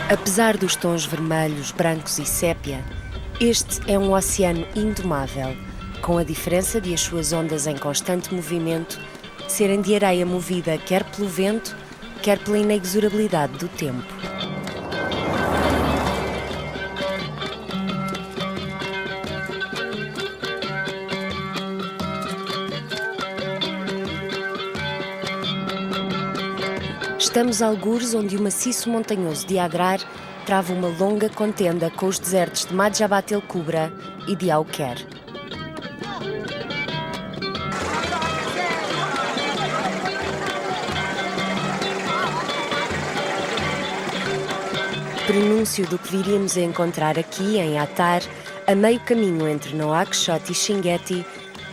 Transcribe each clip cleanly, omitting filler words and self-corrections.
Apesar dos tons vermelhos, brancos e sépia, este é um oceano indomável, com a diferença de as suas ondas em constante movimento serem de areia movida quer pelo vento, quer pela inexorabilidade do tempo. Estamos algures onde o maciço montanhoso de Adrar trava uma longa contenda com os desertos de Madjabat el Kubra e de Auquer. Prenúncio do que viríamos a encontrar aqui, em Atar, a meio caminho entre Nouakchott e Chinguetti,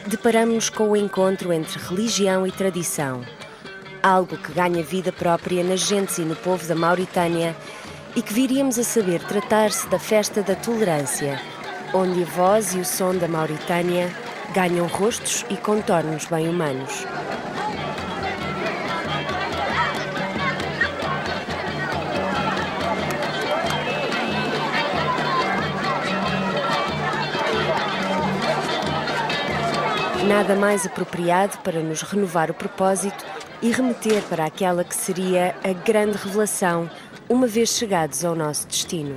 deparamos-nos com o encontro entre religião e tradição, algo que ganha vida própria nas gentes e no povo da Mauritânia e que viríamos a saber tratar-se da festa da tolerância, onde a voz e o som da Mauritânia ganham rostos e contornos bem humanos. Nada mais apropriado para nos renovar o propósito e remeter para aquela que seria a grande revelação uma vez chegados ao nosso destino.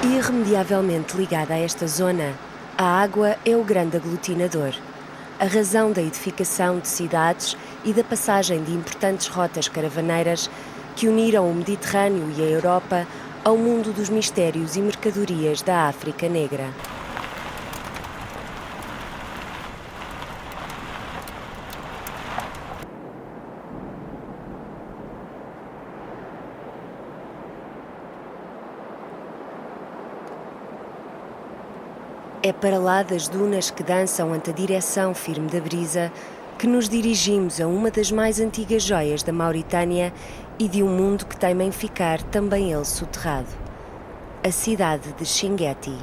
Irremediavelmente ligada a esta zona, a água é o grande aglutinador, a razão da edificação de cidades e da passagem de importantes rotas caravaneiras que uniram o Mediterrâneo e a Europa ao mundo dos mistérios e mercadorias da África Negra. É para lá das dunas que dançam ante a direção firme da brisa que nos dirigimos a uma das mais antigas joias da Mauritânia e de um mundo que teima em ficar também ele soterrado. A cidade de Chinguetti.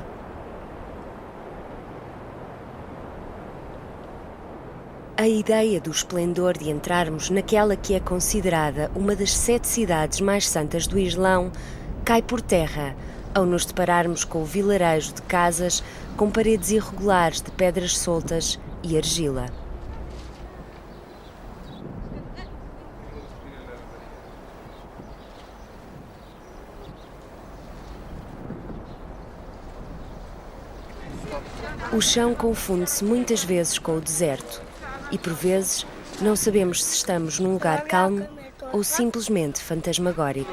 A ideia do esplendor de entrarmos naquela que é considerada uma das 7 cidades mais santas do Islão cai por terra ao nos depararmos com o vilarejo de casas com paredes irregulares de pedras soltas e argila. O chão confunde-se muitas vezes com o deserto e, por vezes, não sabemos se estamos num lugar calmo ou simplesmente fantasmagórico.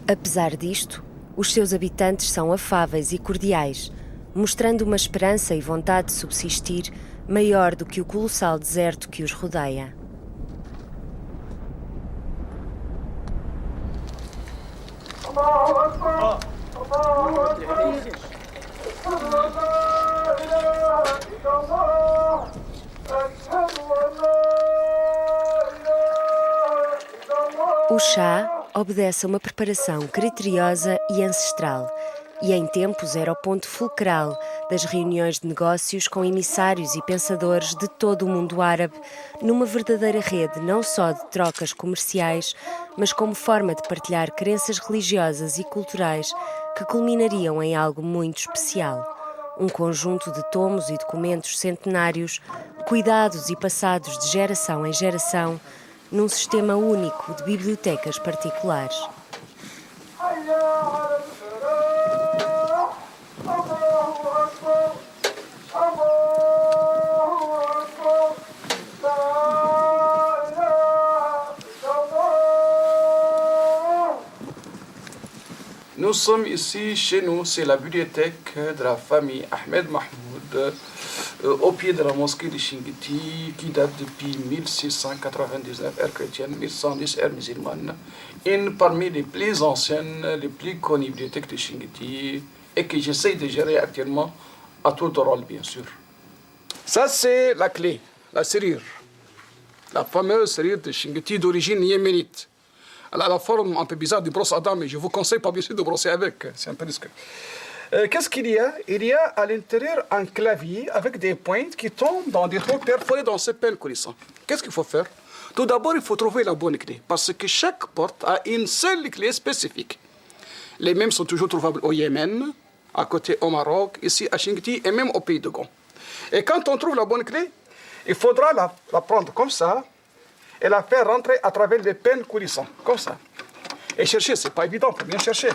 Apesar disto, os seus habitantes são afáveis e cordiais, mostrando uma esperança e vontade de subsistir maior do que o colossal deserto que os rodeia. O chá obedece a uma preparação criteriosa e ancestral, e em tempos era o ponto fulcral das reuniões de negócios com emissários e pensadores de todo o mundo árabe, numa verdadeira rede não só de trocas comerciais, mas como forma de partilhar crenças religiosas e culturais que culminariam em algo muito especial. Um conjunto de tomos e documentos centenários, cuidados e passados de geração em geração, num sistema único de bibliotecas particulares. Nous sommes ici, chez nous, c'est la bibliothèque de la famille Ahmed Mahmoud, au pied de la mosquée de Chinguitti, qui date depuis 1699, ère chrétienne, 1110, ère musulmane. Une parmi les plus anciennes, les plus connues bibliothèques de Chinguitti, et que j'essaie de gérer actuellement à tour de rôle, bien sûr. Ça, c'est la clé, la serrure. La fameuse serrure de Chinguitti d'origine yéménite. Elle a la forme un peu bizarre du brosse à dents, mais je vous conseille pas bien sûr de brosser avec, c'est un peu risqué. Qu'est-ce qu'il y a? Il y a à l'intérieur un clavier avec des pointes qui tombent dans des trous perforés dans ce pelle coulissant. Qu'est-ce qu'il faut faire? Tout d'abord, il faut trouver la bonne clé, parce que chaque porte a une seule clé spécifique. Les mêmes sont toujours trouvables au Yémen, à côté au Maroc, ici à Chinguitti et même au pays de Gon. Et quand on trouve la bonne clé, il faudra la prendre comme ça, et la faire rentrer à travers les pelles coulissantes, comme ça. Et chercher, c'est pas évident, il faut bien chercher.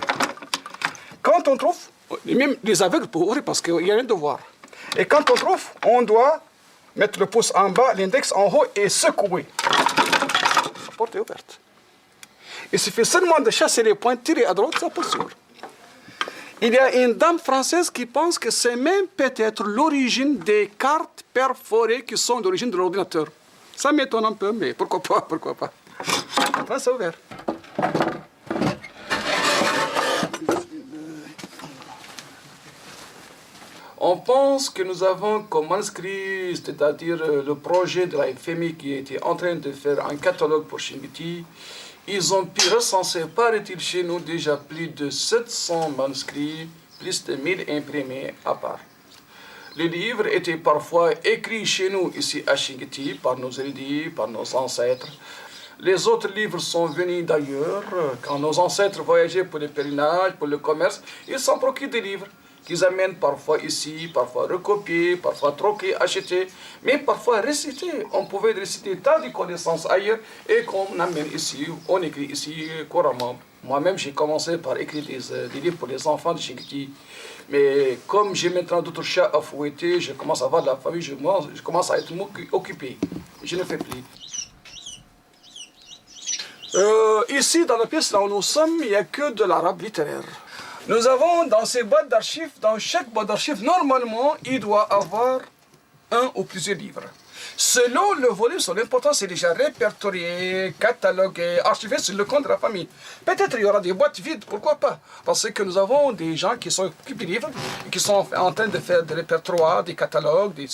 Quand on trouve, même les aveugles peuvent ouvrir parce qu'il n'y a rien de voir. Et quand on trouve, on doit mettre le pouce en bas, l'index en haut et secouer. La porte est ouverte. Il suffit seulement de chasser les points, tirer à droite, ça peut s'ouvrir. Il y a une dame française qui pense que c'est même peut-être l'origine des cartes perforées qui sont d'origine de l'ordinateur. Ça m'étonne un peu, mais pourquoi pas, pourquoi pas. Enfin, c'est ouvert. On pense que nous avons comme manuscrit, c'est-à-dire le projet de la FMI qui était en train de faire un catalogue pour Chinguitti. Ils ont pu recenser, paraît-il, chez nous déjà plus de 700 manuscrits, plus de 1000 imprimés à part. Les livres étaient parfois écrits chez nous, ici à Chinguitti, par nos érudits, par nos ancêtres. Les autres livres sont venus d'ailleurs. Quand nos ancêtres voyageaient pour le pèlerinage, pour le commerce, ils s'en procurent des livres qu'ils amènent parfois ici, parfois recopiés, parfois troqués, achetés, mais parfois récités. On pouvait réciter tant de connaissances ailleurs et qu'on amène ici, on écrit ici couramment. Moi-même, j'ai commencé par écrire des livres pour les enfants de Chinguitti. Mais comme j'ai maintenant d'autres chats à fouetter, je commence à avoir de la famille, je commence à être occupé. Je ne fais plus. Ici, dans la pièce là où nous sommes, il n'y a que de l'arabe littéraire. Nous avons dans ces boîtes d'archives, dans chaque boîte d'archives, normalement, il doit avoir un ou plusieurs livres. Selon le volume, son importance c'est déjà répertorié, catalogué, archivé sur le compte de la famille. Peut-être il y aura des boîtes vides, pourquoi pas? Parce que nous avons des gens qui sont occupés des livres, qui sont en train de faire des répertoires, des catalogues, des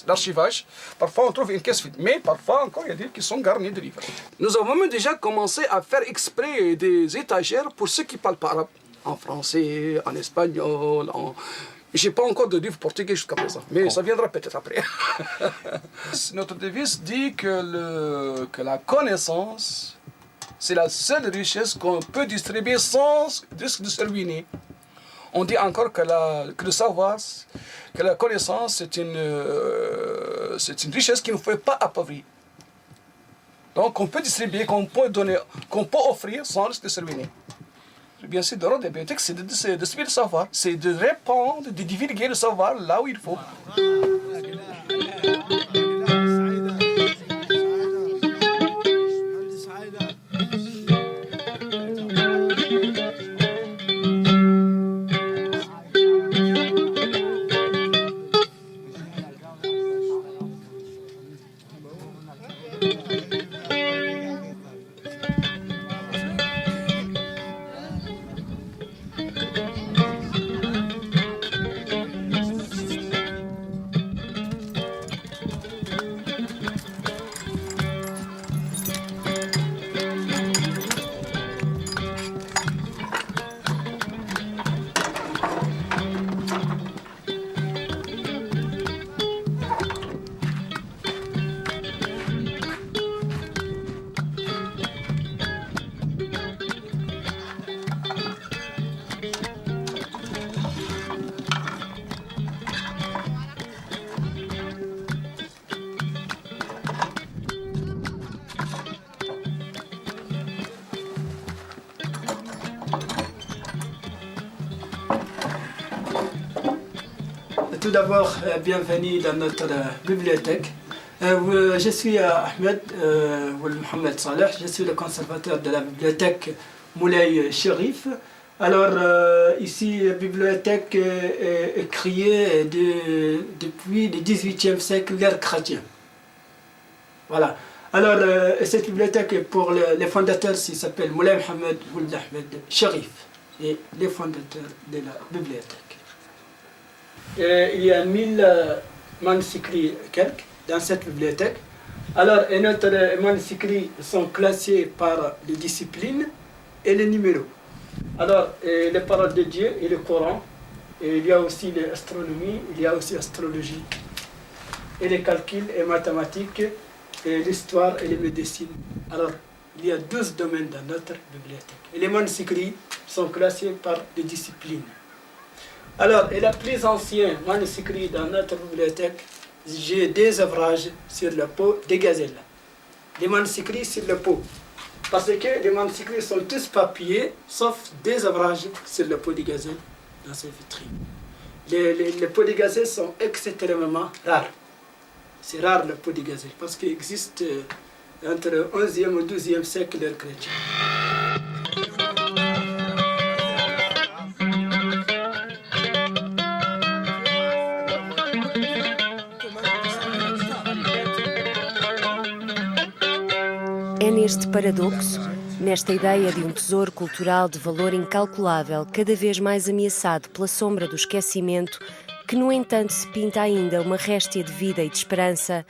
archivages. Parfois on trouve une caisse vide, mais parfois encore il y a des livres qui sont garnis de livres. Nous avons même déjà commencé à faire exprès des étagères pour ceux qui ne parlent pas arabe. En français, en espagnol, Je n'ai pas encore de livre portugais jusqu'à présent, mais ça viendra peut-être après. Notre devise dit que la connaissance, c'est la seule richesse qu'on peut distribuer sans risque de se ruiner. On dit encore que le savoir, que la connaissance, c'est une richesse qui ne faut pas appauvrir. Donc on peut distribuer, qu'on peut donner, qu'on peut offrir sans risque de se ruiner. Bien sûr, le rôle des bibliothèques, c'est de distribuer le savoir, c'est de répandre, de divulguer le savoir là où il faut. Tout d'abord, bienvenue dans notre bibliothèque. Je suis Ahmed Mohamed Saleh, je suis le conservateur de la bibliothèque Moulay Chérif. Alors, ici, la bibliothèque est créée depuis le XVIIIe siècle, l'ère chrétienne. Voilà. Alors, cette bibliothèque, pour les fondateurs, il s'appelle Moulay Mohamed Ould Ahmed Sharif, et les fondateurs de la bibliothèque. Il y a 1000 manuscrits quelques dans cette bibliothèque. Alors, et notre manuscrits sont classés par les disciplines et les numéros. Alors, les paroles de Dieu et le Coran, et il y a aussi l'astronomie, il y a aussi l'astrologie, et les calculs et mathématiques, et l'histoire et les médecines. Alors, il y a 12 domaines dans notre bibliothèque. Et les manuscrits sont classés par les disciplines. Alors, et la plus ancienne manuscrit dans notre bibliothèque, j'ai des ouvrages sur la peau des gazelles. Des manuscrits sur la peau. Parce que les manuscrits sont tous papier, sauf des ouvrages sur la peau des gazelles dans ces vitrines. Les peaux des gazelles sont extrêmement rares. C'est rare la peau des gazelles parce qu'il existe entre le 11e et le 12e siècle l'ère chrétienne. É neste paradoxo, nesta ideia de um tesouro cultural de valor incalculável, cada vez mais ameaçado pela sombra do esquecimento, que no entanto se pinta ainda uma réstia de vida e de esperança,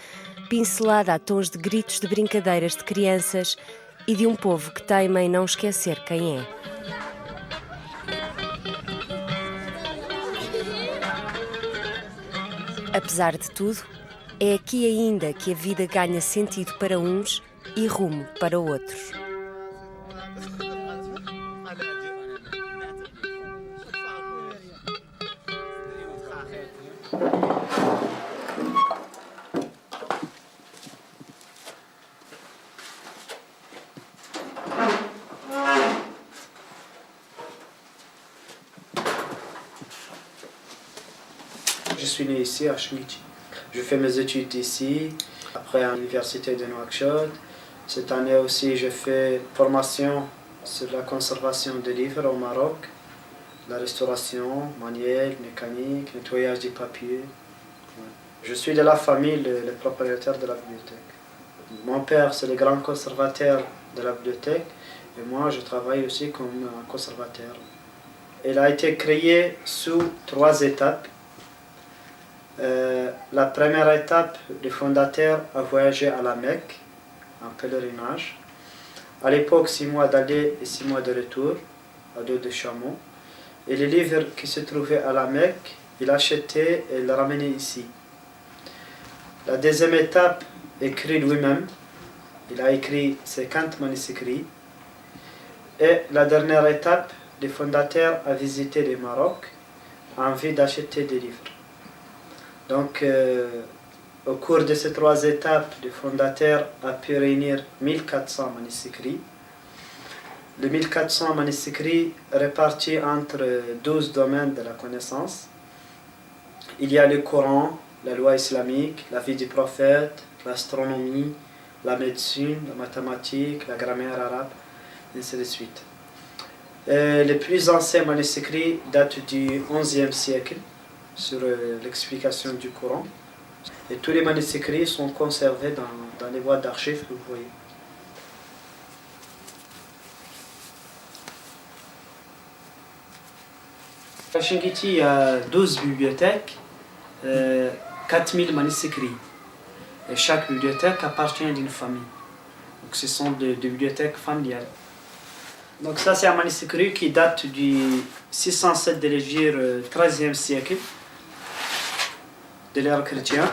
pincelada a tons de gritos de brincadeiras de crianças e de um povo que teima em não esquecer quem é. Apesar de tudo, é aqui ainda que a vida ganha sentido para uns e rumo para outros. Je suis né ici à Chinguitti. Je fais mes études ici, après à l'université de Nouakchott. Cette année aussi, je fais formation sur la conservation des livres au Maroc, la restauration manuelle, mécanique, nettoyage des papiers. Je suis de la famille, le propriétaire de la bibliothèque. Mon père, c'est le grand conservateur de la bibliothèque et moi, je travaille aussi comme un conservateur. Elle a été créée sous 3 étapes. La première étape, le fondateur a voyagé à la Mecque, en pèlerinage. À l'époque, 6 mois d'aller et 6 mois de retour, à dos de chameau. Et les livres qui se trouvaient à la Mecque, il achetait et les ramenait ici. La deuxième étape, écrit lui-même. Il a écrit 50 manuscrits. Et la dernière étape, le fondateur a visité le Maroc, a envie d'acheter des livres. Donc, au cours de ces 3 étapes, le fondateur a pu réunir 1400 manuscrits. Les 1400 manuscrits répartis entre 12 domaines de la connaissance. Il y a le Coran, la loi islamique, la vie du prophète, l'astronomie, la médecine, la mathématique, la grammaire arabe, et ainsi de suite. Les plus anciens manuscrits datent du XIe siècle sur l'explication du Coran. Et tous les manuscrits sont conservés dans les boîtes d'archives que vous voyez. À Chinguitti, il y a 12 bibliothèques, 4000 manuscrits. Et chaque bibliothèque appartient à une famille. Donc ce sont des bibliothèques familiales. Donc ça c'est un manuscrit qui date du 607 de l'Hégire, 13e siècle de l'ère chrétienne.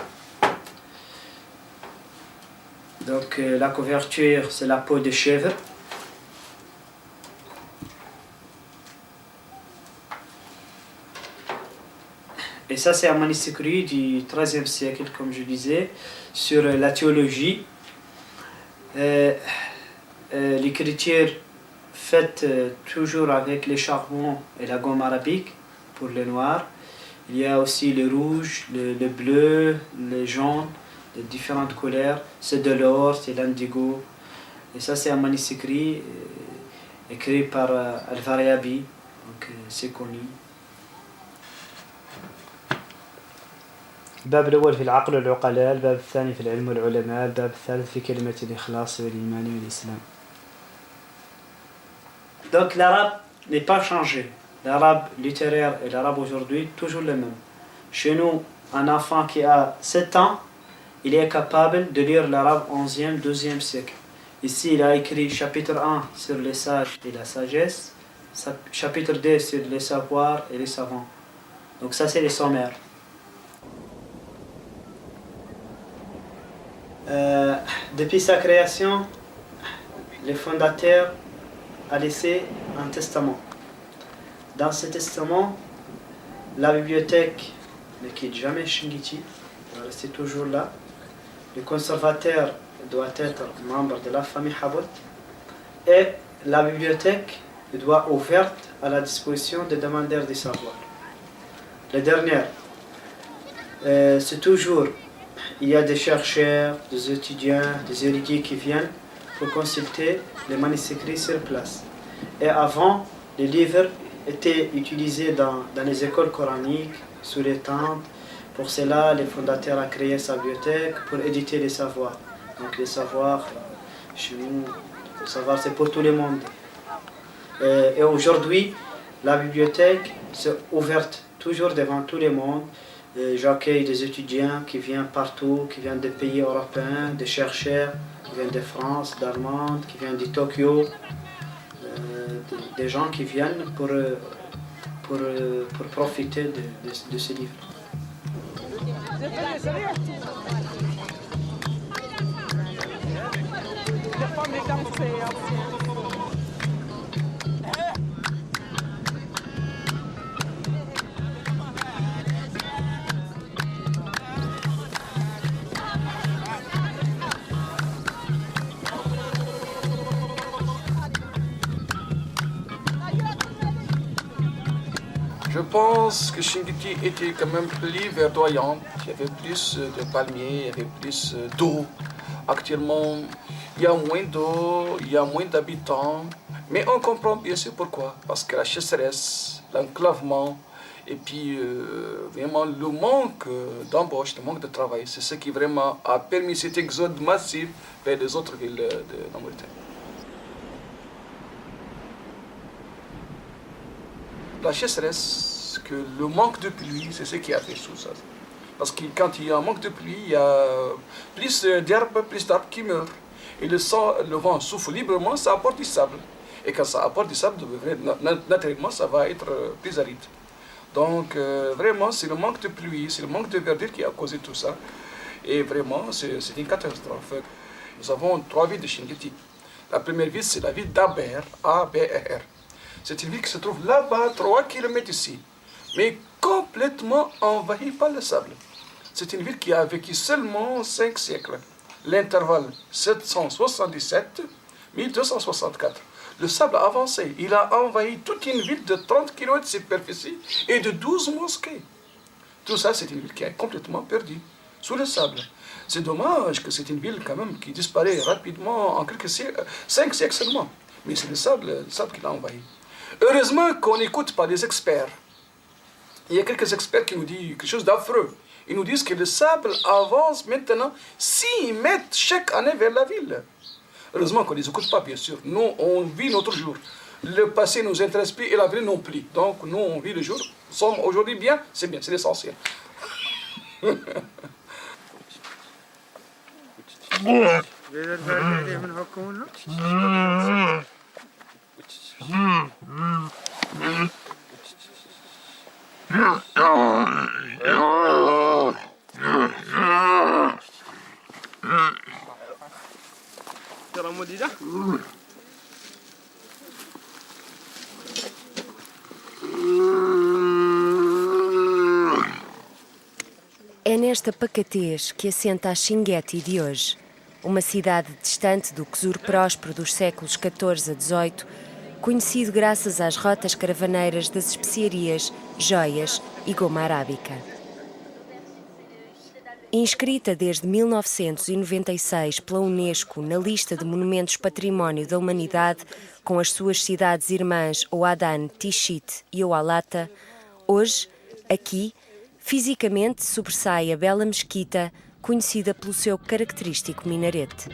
Donc la couverture c'est la peau de chèvre. Et ça c'est un manuscrit du 13e siècle comme je disais sur la théologie. L'écriture faite toujours avec les charbons et la gomme arabique pour le noir. Il y a aussi le rouge, le bleu, le jaune, de différentes couleurs. C'est de l'or, c'est l'indigo. Et ça, c'est un manuscrit écrit par Al-Variabi. Donc c'est connu. الباب الأول في العقل والعقلاء، الباب الثاني في العلم والعلماء، الباب الثالث في كلمة الإخلاص والإيمان والإسلام. Donc l'arabe n'est pas changé. L'arabe littéraire et l'arabe aujourd'hui, toujours le même. Chez nous, un enfant qui a 7 ans, il est capable de lire l'arabe 11e, 12e siècle. Ici, il a écrit chapitre 1 sur les sages et la sagesse, chapitre 2 sur les savoirs et les savants. Donc ça, c'est les sommaires. Depuis sa création, le fondateur a laissé un testament. Dans ce testament, la bibliothèque ne quitte jamais Chinguitti, elle va rester toujours là. Le conservateur doit être membre de la famille Habot et la bibliothèque doit être ouverte à la disposition des demandeurs du savoir. Le dernier, c'est toujours, il y a des chercheurs, des étudiants, des érudits qui viennent pour consulter les manuscrits sur place. Et avant, les livres étaient utilisés dans les écoles coraniques, sous les tentes. Pour cela, le fondateur a créé sa bibliothèque pour éditer les savoirs. Donc les savoirs, chez nous, le savoir c'est pour tout le monde. Et aujourd'hui, la bibliothèque est ouverte toujours devant tout le monde. J'accueille des étudiants qui viennent partout, qui viennent des pays européens, des chercheurs qui viennent de France, d'Allemagne, qui viennent de Tokyo, des gens qui viennent pour profiter de ces livres. Je pense que Chinguitti était quand même plus verdoyante, il y avait plus de palmiers, il y avait plus d'eau. Actuellement, il y a moins d'eau, il y a moins d'habitants, mais on comprend bien sûr pourquoi. Parce que la sécheresse, l'enclavement, et puis vraiment le manque d'embauche, le manque de travail, c'est ce qui vraiment a permis cet exode massif vers les autres villes de la Mauritanie. La sécheresse, que le manque de pluie, c'est ce qui a fait tout ça. Parce que quand il y a un manque de pluie, il y a plus d'arbres qui meurent. Et le vent souffle librement, ça apporte du sable. Et quand ça apporte du sable, naturellement, ça va être plus aride. Donc vraiment, c'est le manque de pluie, c'est le manque de verdure qui a causé tout ça. Et vraiment, c'est une catastrophe. Nous avons 3 villes de Chinguitti. La première ville, c'est la ville d'Aber, A-B-R. C'est une ville qui se trouve là-bas, 3 km ici, mais complètement envahie par le sable. C'est une ville qui a vécu seulement 5 siècles. L'intervalle 777-1264. Le sable a avancé. Il a envahi toute une ville de 30 km de superficie et de 12 mosquées. Tout ça, c'est une ville qui est complètement perdue sous le sable. C'est dommage que c'est une ville quand même qui disparaît rapidement en quelques siècles, 5 siècles seulement. Mais c'est le sable qui l'a envahi. Heureusement qu'on n'écoute pas les experts. Il y a quelques experts qui nous disent quelque chose d'affreux. Ils nous disent que le sable avance maintenant 6 mètres chaque année vers la ville. Heureusement qu'on ne les écoute pas, bien sûr. Nous, on vit notre jour. Le passé ne nous intéresse plus et l'avenir non plus. Donc, nous, on vit le jour. Nous sommes aujourd'hui bien, c'est l'essentiel. É nesta pacatez que assenta a Chinguetti de hoje, uma cidade distante do Ksur próspero dos séculos XIV a XVIII, conhecido graças às rotas caravaneiras das especiarias, joias e goma arábica. Inscrita desde 1996 pela Unesco na lista de Monumentos Património da Humanidade, com as suas cidades irmãs Ouadan, Tichit e Oualata, hoje, aqui, fisicamente sobressai a bela mesquita, conhecida pelo seu característico minarete.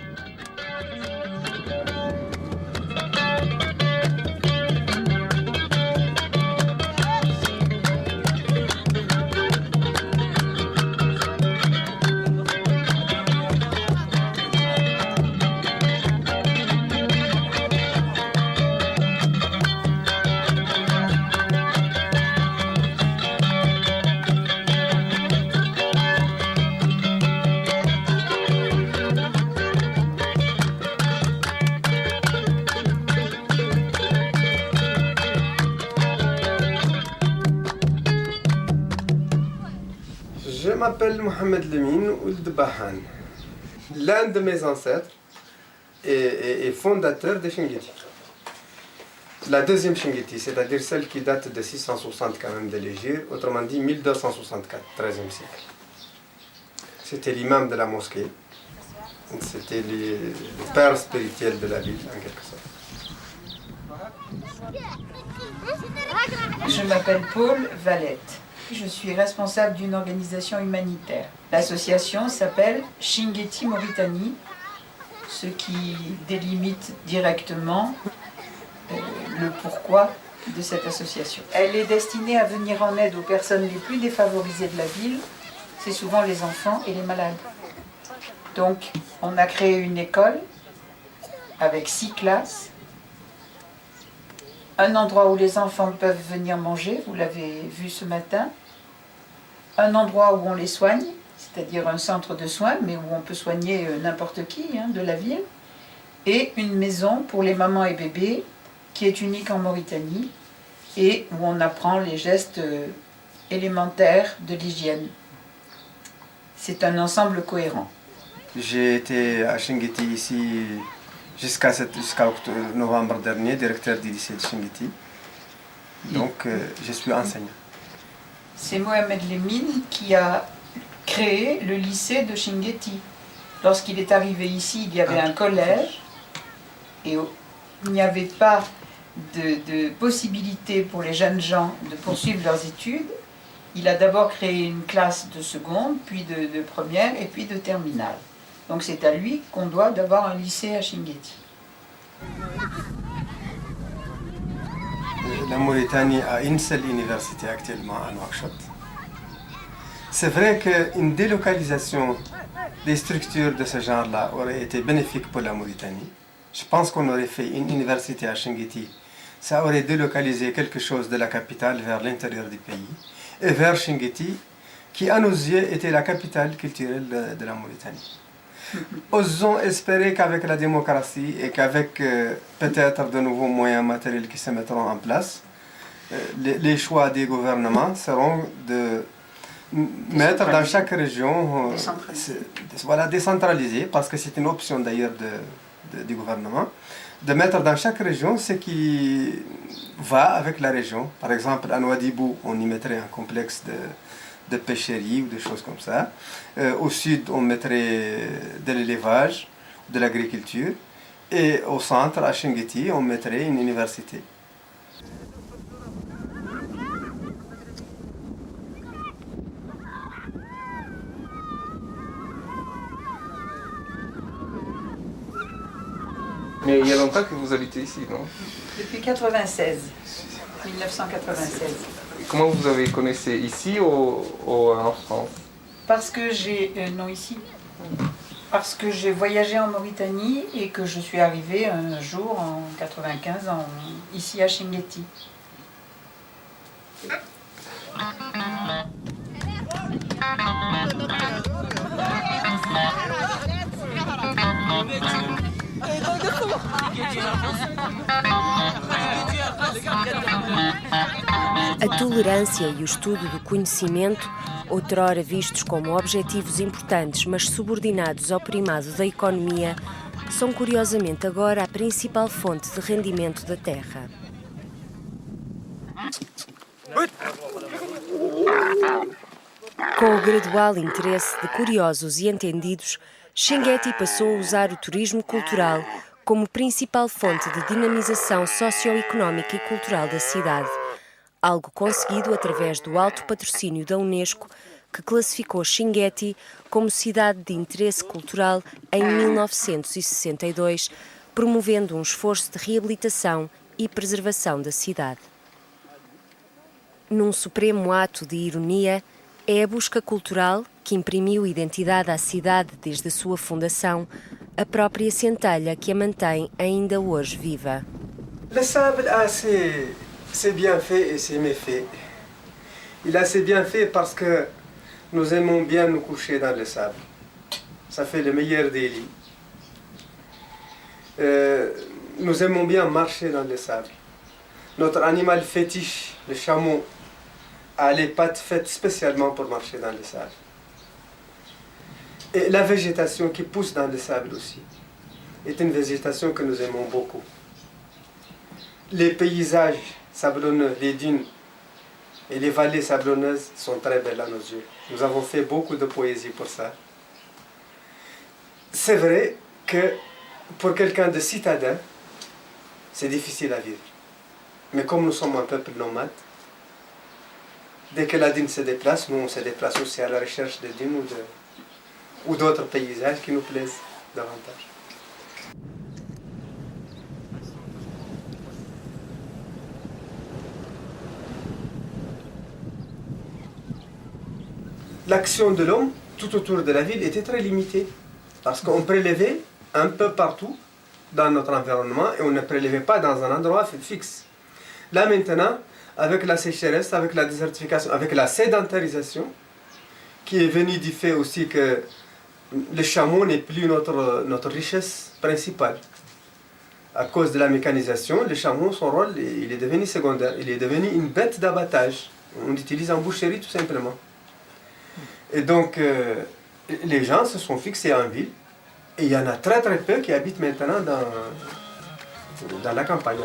Je m'appelle Mohamed Lemine Ould Bahan. L'un de mes ancêtres est fondateur de Chinguetti. La deuxième Chinguetti, c'est-à-dire celle qui date de 660 quand même de l'Hégire, autrement dit 1264, 13e siècle. C'était l'imam de la mosquée. C'était le père spirituel de la ville, en quelque sorte. Je m'appelle Paul Valette. Je suis responsable d'une organisation humanitaire. L'association s'appelle Chinguetti Mauritanie, ce qui délimite directement le pourquoi de cette association. Elle est destinée à venir en aide aux personnes les plus défavorisées de la ville, c'est souvent les enfants et les malades. Donc, on a créé une école avec 6 classes, un endroit où les enfants peuvent venir manger, vous l'avez vu ce matin, un endroit où on les soigne, c'est-à-dire un centre de soins, mais où on peut soigner n'importe qui de la ville, et une maison pour les mamans et bébés, qui est unique en Mauritanie, et où on apprend les gestes élémentaires de l'hygiène. C'est un ensemble cohérent. J'ai été à Chinguetti ici jusqu'à novembre dernier, directeur du lycée de Chinguetti. Donc je suis enseignant. C'est Mohamed Lemine qui a créé le lycée de Chinguetti. Lorsqu'il est arrivé ici, il y avait un collège et il n'y avait pas de possibilité pour les jeunes gens de poursuivre leurs études. Il a d'abord créé une classe de seconde, puis de première et puis de terminale. Donc c'est à lui qu'on doit d'avoir un lycée à Chinguetti. La Mauritanie a une seule université actuellement à Nouakchott. C'est vrai qu'une délocalisation des structures de ce genre-là aurait été bénéfique pour la Mauritanie. Je pense qu'on aurait fait une université à Chinguetti. Ça aurait délocalisé quelque chose de la capitale vers l'intérieur du pays et vers Chinguetti, qui à nos yeux était la capitale culturelle de la Mauritanie. Osons espérer qu'avec la démocratie et qu'avec peut-être de nouveaux moyens matériels qui se mettront en place, les choix des gouvernements seront de mettre dans chaque région, décentraliser, parce que c'est une option d'ailleurs du gouvernement, de mettre dans chaque région ce qui va avec la région. Par exemple, à Nouadhibou, on y mettrait un complexe de pêcherie ou des choses comme ça. Au sud, on mettrait de l'élevage, de l'agriculture. Et au centre, à Chinguetti, on mettrait une université. Mais il y a longtemps que vous habitez ici, non? Depuis 1996. Comment vous avez connaissé ici ou en France? Parce que Parce que j'ai voyagé en Mauritanie et que je suis arrivée un jour en 95 ici à Chinguetti. A tolerância e o estudo do conhecimento, outrora vistos como objetivos importantes, mas subordinados ao primado da economia, são curiosamente agora a principal fonte de rendimento da terra. Com o gradual interesse de curiosos e entendidos, Chinguetti passou a usar o turismo cultural como principal fonte de dinamização socioeconómica e cultural da cidade, algo conseguido através do alto patrocínio da Unesco, que classificou Chinguetti como cidade de interesse cultural em 1962, promovendo um esforço de reabilitação e preservação da cidade. Num supremo ato de ironia, é a busca cultural que imprimiu identidade à cidade desde a sua fundação, a própria centelha que a mantém ainda hoje viva. Le sable a ses bienfaits et ses méfaits. Il a ses bienfaits parce que nous aimons bien nous coucher dans le sable. Ça fait le meilleur des lits. Nous aimons bien marcher dans le sable. Notre animal fétiche, le chameau, a les pattes faites spécialement pour marcher dans le sable. Et la végétation qui pousse dans le sable aussi est une végétation que nous aimons beaucoup. Les paysages sablonneux, les dunes et les vallées sablonneuses sont très belles à nos yeux. Nous avons fait beaucoup de poésie pour ça. C'est vrai que pour quelqu'un de citadin, c'est difficile à vivre. Mais comme nous sommes un peuple nomade, dès que la dune se déplace, nous on se déplace aussi à la recherche de dunes ou d'autres paysages qui nous plaisent davantage. L'action de l'homme tout autour de la ville était très limitée parce qu'on prélevait un peu partout dans notre environnement et on ne prélevait pas dans un endroit fixe. Là maintenant, avec la sécheresse, avec la désertification, avec la sédentarisation, qui est venue du fait aussi que le chameau n'est plus notre richesse principale. À cause de la mécanisation, le chameau, son rôle, il est devenu secondaire. Il est devenu une bête d'abattage. On l'utilise en boucherie tout simplement. Et donc, les gens se sont fixés en ville. Et il y en a très très peu qui habitent maintenant dans la campagne.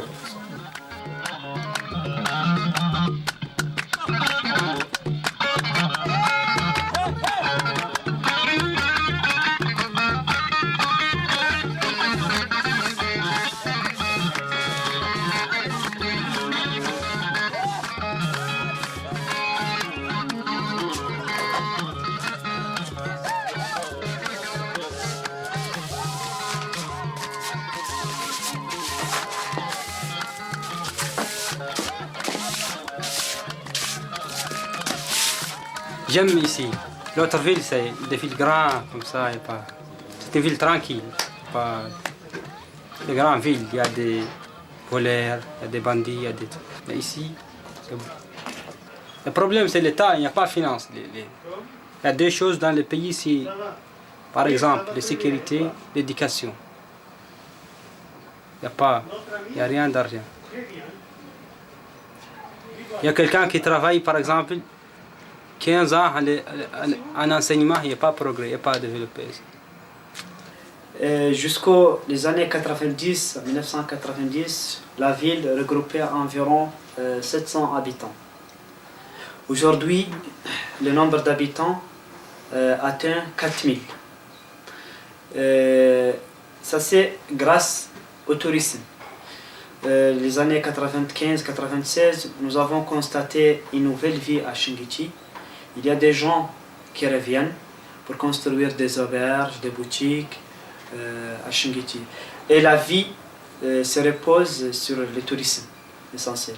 J'aime ici. L'autre ville, c'est des villes grandes, comme ça. C'est une ville tranquille. Pas des grandes villes. Il y a des voleurs, il y a des bandits, il y a des... Mais ici, c'est bon. Le problème, c'est l'État, il n'y a pas de finance. Il y a deux choses dans le pays, c'est, par exemple, la sécurité, l'éducation. Il n'y a rien d'argent. Il y a quelqu'un qui travaille, par exemple, 15 ans en enseignement, il n'y a pas de progrès, il n'y a pas de développé. Jusqu'aux années 90, 1990, la ville regroupait environ 700 habitants. Aujourd'hui, le nombre d'habitants atteint 4000. Ça c'est grâce au tourisme. Les années 95-96, nous avons constaté une nouvelle vie à Chinguetti. Il y a des gens qui reviennent pour construire des auberges, des boutiques à Chinguetti. Et la vie se repose sur le tourisme essentiel.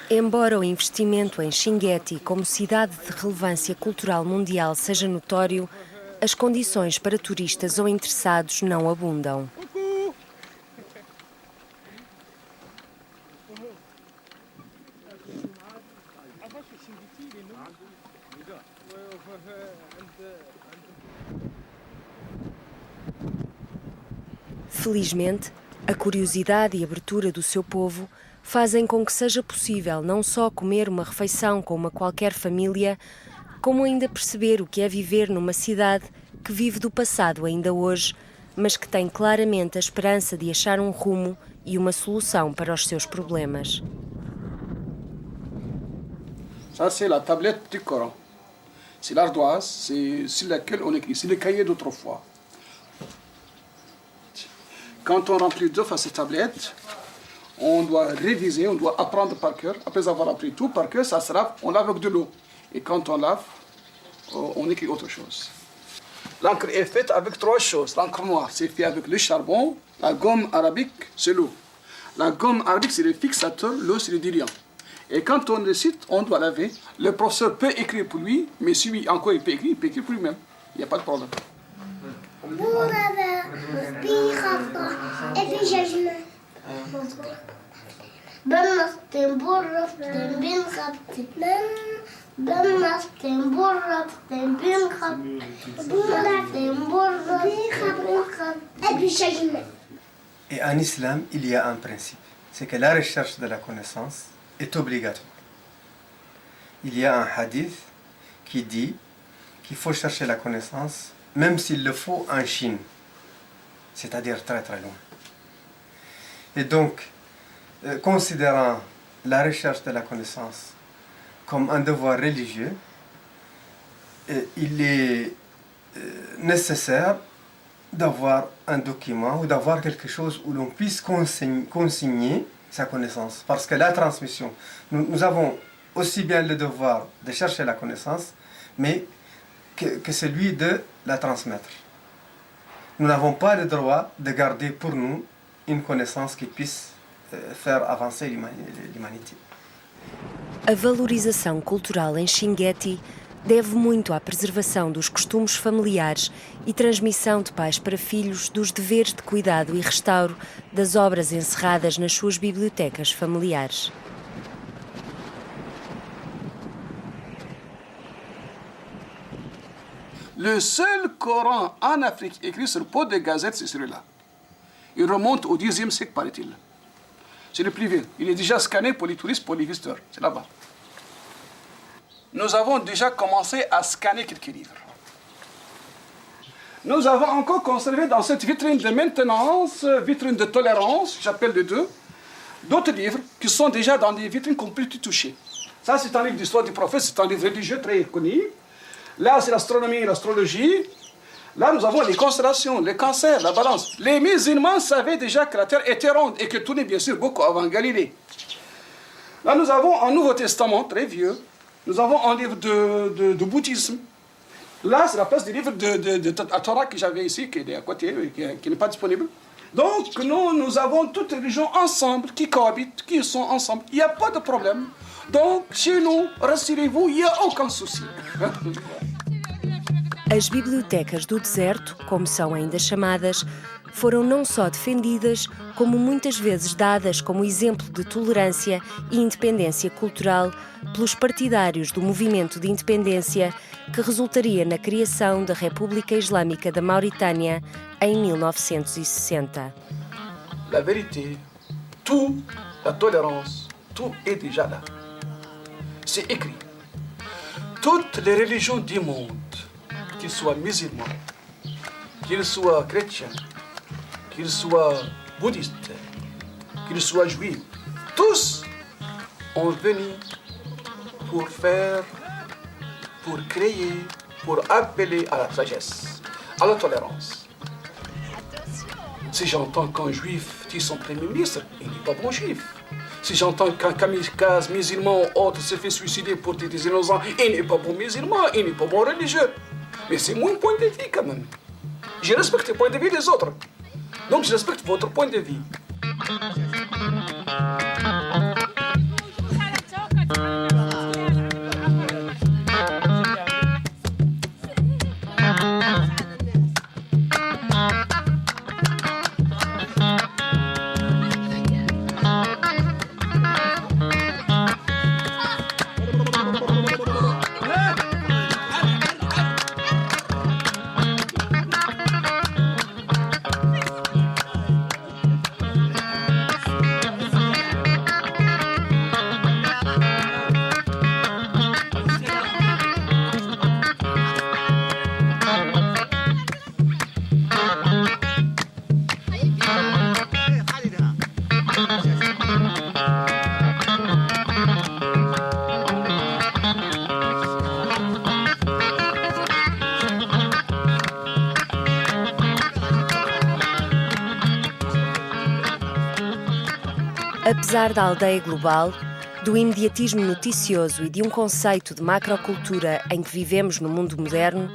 Embora o investimento em Chinguetti como cidade de relevância cultural mundial seja notório, as condições para turistas ou interessados não abundam. Felizmente, a curiosidade e abertura do seu povo fazem com que seja possível não só comer uma refeição com uma qualquer família, como ainda perceber o que é viver numa cidade que vive do passado ainda hoje, mas que tem claramente a esperança de achar um rumo e uma solução para os seus problemas. Ça, c'est la tablette du Coran. C'est l'ardoise, c'est sur laquelle on écrit. C'est le cahier d'autrefois. Quand on remplit 2 fois cette tablette, on doit réviser, on doit apprendre par cœur. Après avoir appris tout par cœur, ça se lave, on lave avec de l'eau. Et quand on lave, on écrit autre chose. L'encre est faite avec 3 choses. L'encre noire, c'est fait avec le charbon. La gomme arabique, c'est l'eau. La gomme arabique, c'est le fixateur. L'eau, c'est le diluant. Et quand on récite, on doit laver. Le professeur peut écrire pour lui, mais si lui encore il peut écrire pour lui-même. Il n'y a pas de problème. Et en islam, il y a un principe, c'est que la recherche de la connaissance est obligatoire. Il y a un hadith qui dit qu'il faut chercher la connaissance, même s'il le faut en Chine, c'est-à-dire très très loin. Et donc, considérant la recherche de la connaissance comme un devoir religieux, il est nécessaire d'avoir un document ou d'avoir quelque chose où l'on puisse consigner sa connaissance. Parce que la transmission, nous avons aussi bien le devoir de chercher la connaissance, mais que celui de la transmettre. Nous n'avons pas le droit de garder pour nous une connaissance qui puisse faire avancer l'humanité. A valorização cultural em Chinguetti deve muito à preservação dos costumes familiares e transmissão de pais para filhos dos deveres de cuidado e restauro das obras encerradas nas suas bibliotecas familiares. Le seul Coran en Afrique écrit sur pot de gazette, c'est celui-là. Il remonte au Xe siècle, paraît-il. C'est le plus vieux. Il est déjà scanné pour les touristes, pour les visiteurs. C'est là-bas. Nous avons déjà commencé à scanner quelques livres. Nous avons encore conservé dans cette vitrine de maintenance, vitrine de tolérance, j'appelle les deux, d'autres livres qui sont déjà dans des vitrines qu'on peut toucher. Ça, c'est un livre d'histoire du prophète, c'est un livre religieux très connu. Là, c'est l'astronomie et l'astrologie. Là, nous avons les constellations, les cancers, la balance. Les musulmans savaient déjà que la Terre était ronde et que tournait bien sûr beaucoup avant Galilée. Là, nous avons un Nouveau Testament très vieux. Nous avons un livre de bouddhisme. Là, c'est la place du livre de Torah que j'avais ici, qui est à côté, qui n'est pas disponible. Donc, nous avons toutes les religions ensemble, qui cohabitent, qui sont ensemble. Il n'y a pas de problème. Donc, chez nous, rassurez-vous, il n'y a aucun souci. As bibliotecas do deserto, como são ainda chamadas, foram não só defendidas, como muitas vezes dadas como exemplo de tolerância e independência cultural pelos partidários do movimento de independência que resultaria na criação da República Islâmica da Mauritânia em 1960. La vérité, tout, la tolérance, tout est déjà là. C'est écrit. Toutes les religions du monde, qu'ils soient musulmans, qu'ils soient chrétiens, qu'ils soient bouddhistes, qu'ils soient juifs, tous ont venu pour faire, pour créer, pour appeler à la sagesse, à la tolérance. Si j'entends qu'un juif dit son premier ministre, il n'est pas bon juif. Si j'entends qu'un kamikaze musulman ou autre se fait suicider pour des innocents, il n'est pas bon musulman, il n'est pas bon religieux. Mais c'est mon point de vue quand même. Je respecte le point de vue des autres. Donc je respecte votre point de vue. Apesar da aldeia global, do imediatismo noticioso e de um conceito de macrocultura em que vivemos no mundo moderno,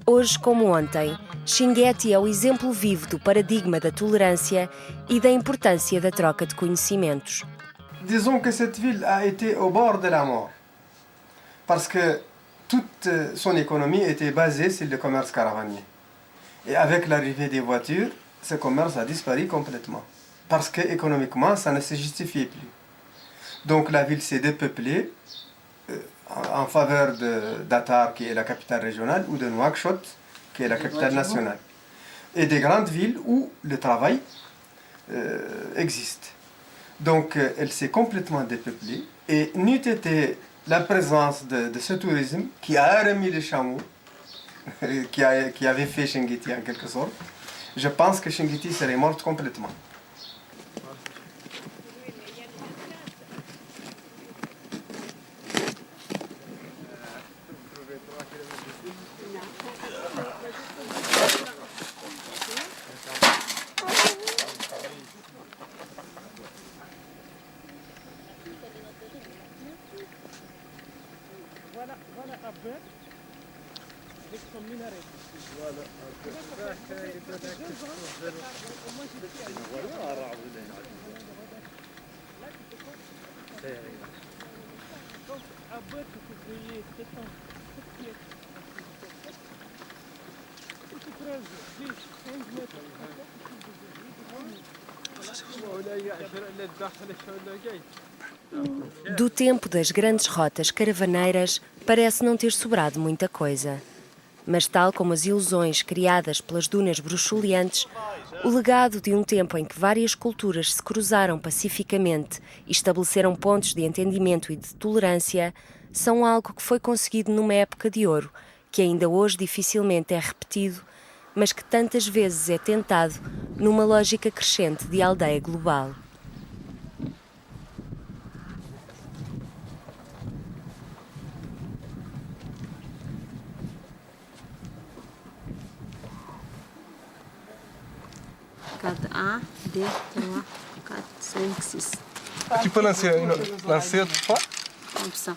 hoje como ontem, Chinguetti é o exemplo vivo do paradigma da tolerância e da importância da troca de conhecimentos. Disons que cette ville a été au bord de la mort, parce que toute son économie était basée sur le commerce caravanier. Et avec l'arrivée des voitures, ce commerce a disparu complètement, parce qu'économiquement, ça ne se justifiait plus. Donc la ville s'est dépeuplée en faveur de Datar, qui est la capitale régionale, ou de Nouakchott, qui est la capitale nationale. Et des grandes villes où le travail existe. Donc elle s'est complètement dépeuplée, et n'eût été la présence de ce tourisme qui a remis les chameaux, qui avait fait Chinguetti en quelque sorte, je pense que Chinguetti serait morte complètement. Do tempo das grandes rotas caravaneiras, parece não ter sobrado muita coisa. Mas tal como as ilusões criadas pelas dunas bruxuleantes, o legado de um tempo em que várias culturas se cruzaram pacificamente e estabeleceram pontos de entendimento e de tolerância, são algo que foi conseguido numa época de ouro, que ainda hoje dificilmente é repetido, mas que tantas vezes é tentado numa lógica crescente de aldeia global. Tu peux lancer autrefois? Comme ça.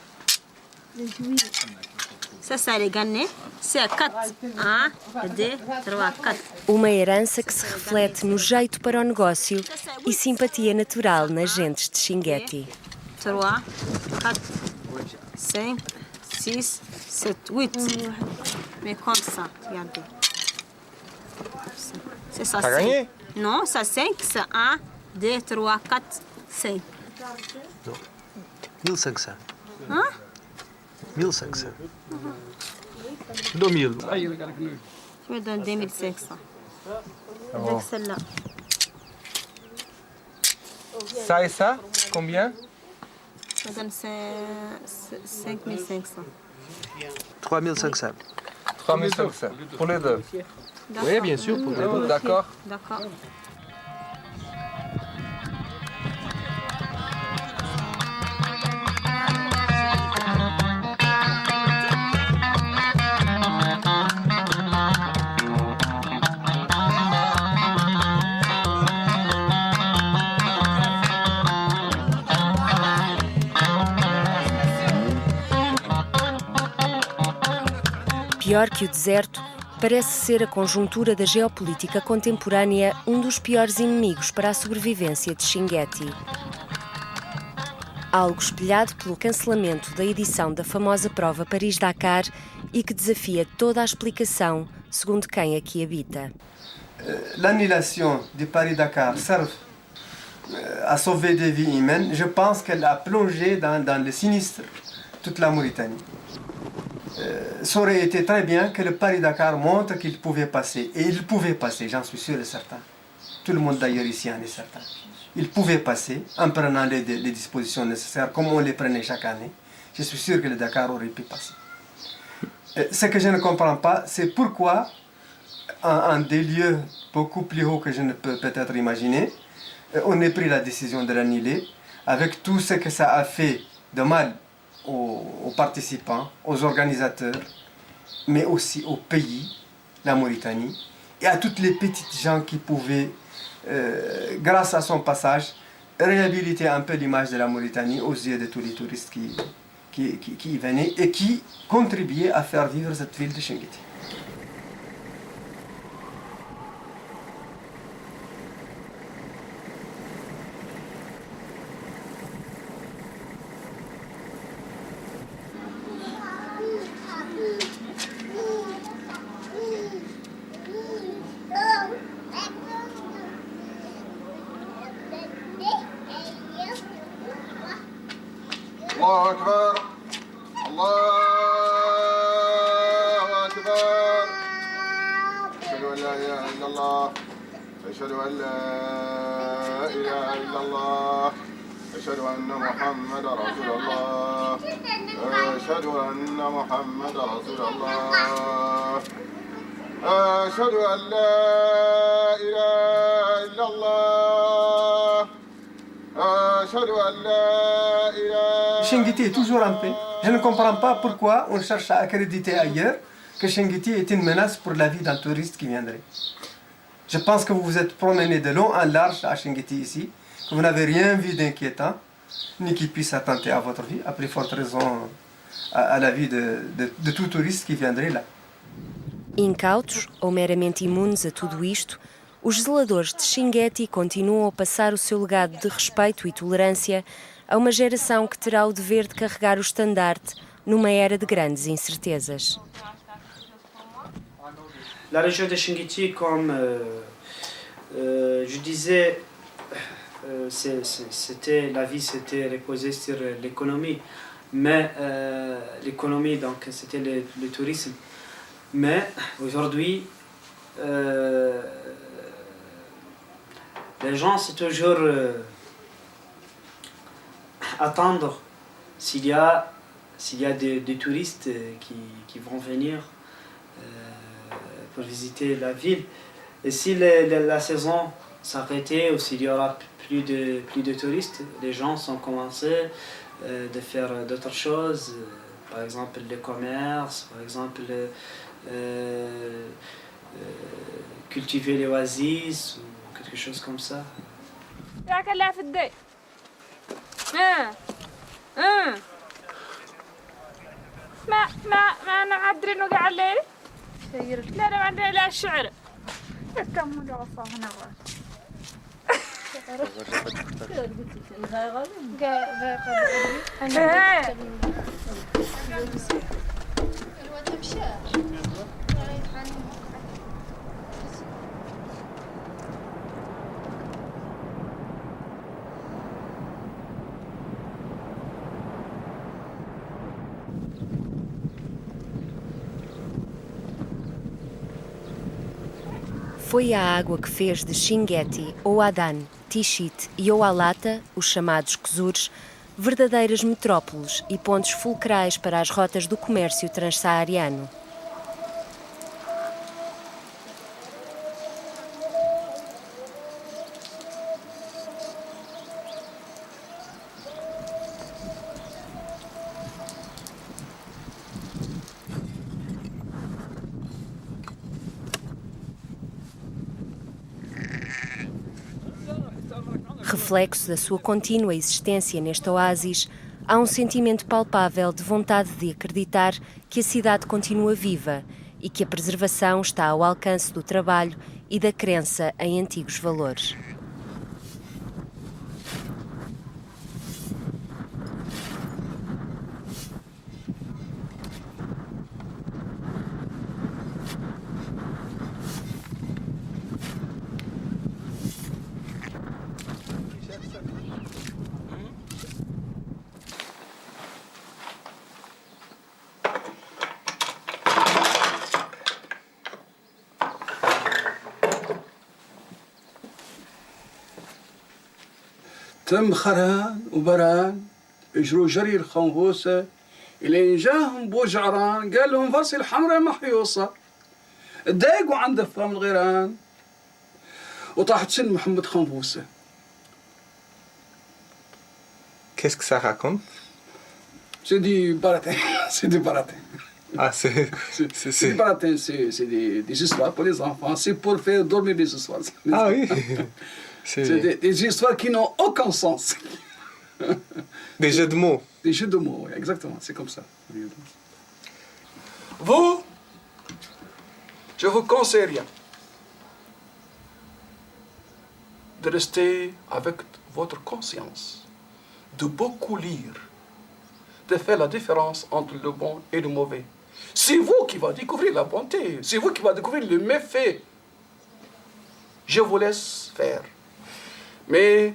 Ça, ça est gagné. C'est 4. 1, 2, 3, 4. Uma herança que se reflete no jeito para o negócio e simpatia natural nas gentes de Chinguetti. 3, 4, 5, 6, 7, 8. Mais comme ça, regardez. C'est ça. T'as gagné? Non, ça 5, c'est 1, 2, 3, 4, 5. Non. 1500. Hein? 1500. Je donne 1000. Je me donne 2500. Avec celle-là. Ça et ça, combien? Je me donne 5500. 3500. 3500. Pour les deux. Oui, bien sûr, pour les deux. D'accord. D'accord. Pior que o deserto, parece ser a conjuntura da geopolítica contemporânea um dos piores inimigos para a sobrevivência de Chinguetti. Algo espelhado pelo cancelamento da edição da famosa prova Paris-Dakar e que desafia toda a explicação, segundo quem aqui habita. L'annulation du Paris-Dakar serve à sauver des vies humaines. Je pense qu'elle a plongé dans le sinistre toute la Mauritanie. Ça aurait été très bien que le Paris-Dakar montre qu'il pouvait passer. Et il pouvait passer, j'en suis sûr et certain. Tout le monde d'ailleurs ici en est certain. Il pouvait passer en prenant les dispositions nécessaires comme on les prenait chaque année. Je suis sûr que le Dakar aurait pu passer. Ce que je ne comprends pas, c'est pourquoi en des lieux beaucoup plus hauts que je ne peux peut-être imaginer, on ait pris la décision de l'annuler avec tout ce que ça a fait de mal aux participants, aux organisateurs, mais aussi au pays, la Mauritanie, et à toutes les petites gens qui pouvaient, grâce à son passage, réhabiliter un peu l'image de la Mauritanie aux yeux de tous les touristes qui y venaient et qui contribuaient à faire vivre cette ville de Chinguetti. الله أكبر الله أكبر أشهد أن لا إله إلا الله أشهد أن لا إله إلا الله أشهد أن محمد رسول الله أشهد أن محمد رسول الله أشهد أن لا إله إلا الله أشهد أن لا إله. Chinguetti est toujours en paix. Je ne comprends pas pourquoi on cherche à accréditer ailleurs que Chinguetti est une menace pour la vie d'un touriste qui viendrait. Je pense que vous vous êtes promené de long en large à Chinguetti ici, que vous n'avez rien vu d'inquiétant, ni qui puisse attenter à votre vie, à plus forte raison à la vie de tout touriste qui viendrait là. Incautos ou meramente imunes a tudo isto, os zeladores de Chinguetti continuam a passar o seu legado de respeito e tolerância a uma geração que terá o dever de carregar o estandarte numa era de grandes incertezas. La région de Chinguetti, comme je disais, la vie s'était reposée sur l'économie, mais l'économie, donc c'était le tourisme. Mais aujourd'hui, les gens, c'est toujours attendre s'il y a des touristes qui vont venir pour visiter la ville. Et si la saison s'arrêtait ou s'il y aura plus de touristes, les gens ont commencé de faire d'autres choses, par exemple le commerce, par exemple cultiver les oasis ou quelque chose comme ça. ما انا عادري نوقع الليل لا انا ما عندي لا الشعر كم وقفه هنا Foi a água que fez de Chinguetti, Ouadan, Tichit e Oualata, os chamados Ksurs, verdadeiras metrópoles e pontos fulcrais para as rotas do comércio transsaariano. Reflexo da sua contínua existência neste oásis, há um sentimento palpável de vontade de acreditar que a cidade continua viva e que a preservação está ao alcance do trabalho e da crença em antigos valores. تم خران وبران اجروا جري الخنفوسة إلين جاهم بوجعران قال لهم فرسي الحمراء محيوصة اتضايقوا عن دفام الغيران وطاحت سن محمد خنفوسة. Qu'est-ce que ça raconte? C'est du baratin. C'est du baratin. Ah, c'est du baratin, c'est des histoires pour les enfants. C'est pour faire dormir les histoires. Ah oui. C'est des histoires qui n'ont aucun sens. Des jeux de mots. Des jeux de mots, oui, exactement, c'est comme ça. Vous, je vous conseille rien. De rester avec votre conscience, de beaucoup lire, de faire la différence entre le bon et le mauvais. C'est vous qui va découvrir la bonté, c'est vous qui va découvrir le méfait. Je vous laisse faire. Mais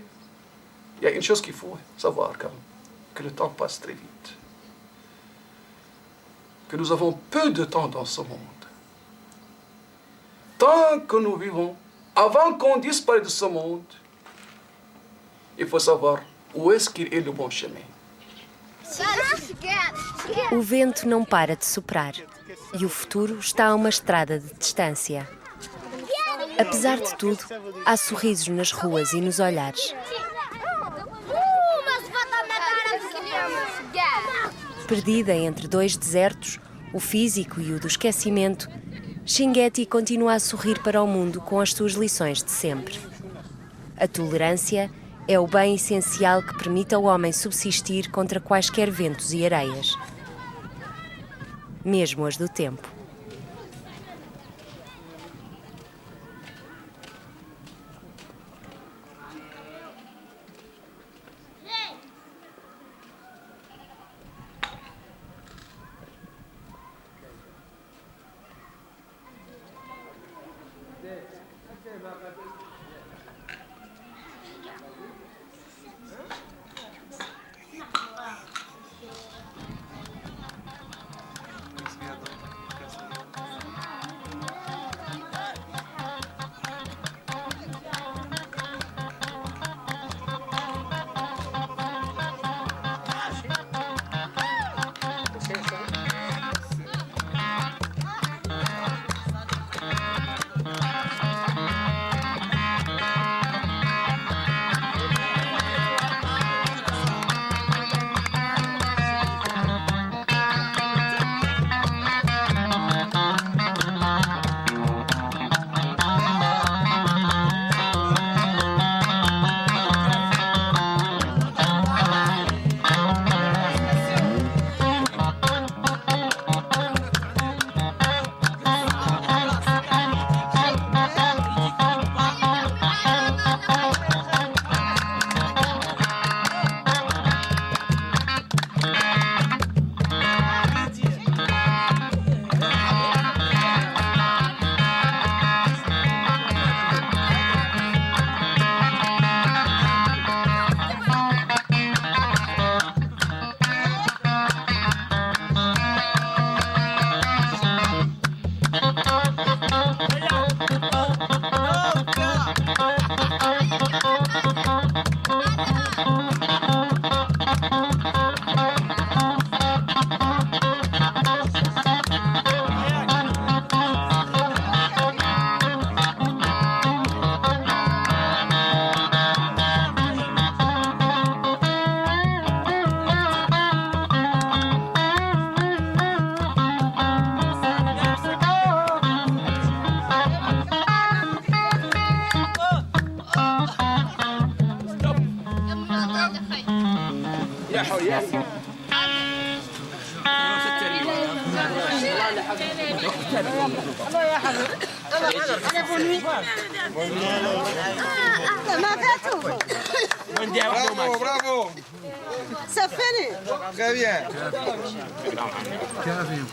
il y a une chose qu'il faut savoir quand même, que le temps passe très vite. Que nous avons peu de temps dans ce monde. Tant que nous vivons, avant qu'on disparaisse de ce monde, il faut savoir où est-ce qu'il est le bon chemin. O vento não para de soprar e o futuro está a uma estrada de distância. Apesar de tudo, há sorrisos nas ruas e nos olhares. Perdida entre dois desertos, o físico e o do esquecimento, Chinguetti continua a sorrir para o mundo com as suas lições de sempre. A tolerância é o bem essencial que permite ao homem subsistir contra quaisquer ventos e areias, mesmo as do tempo. Bravo, bravo. Ça fait. Très bien. Carrément.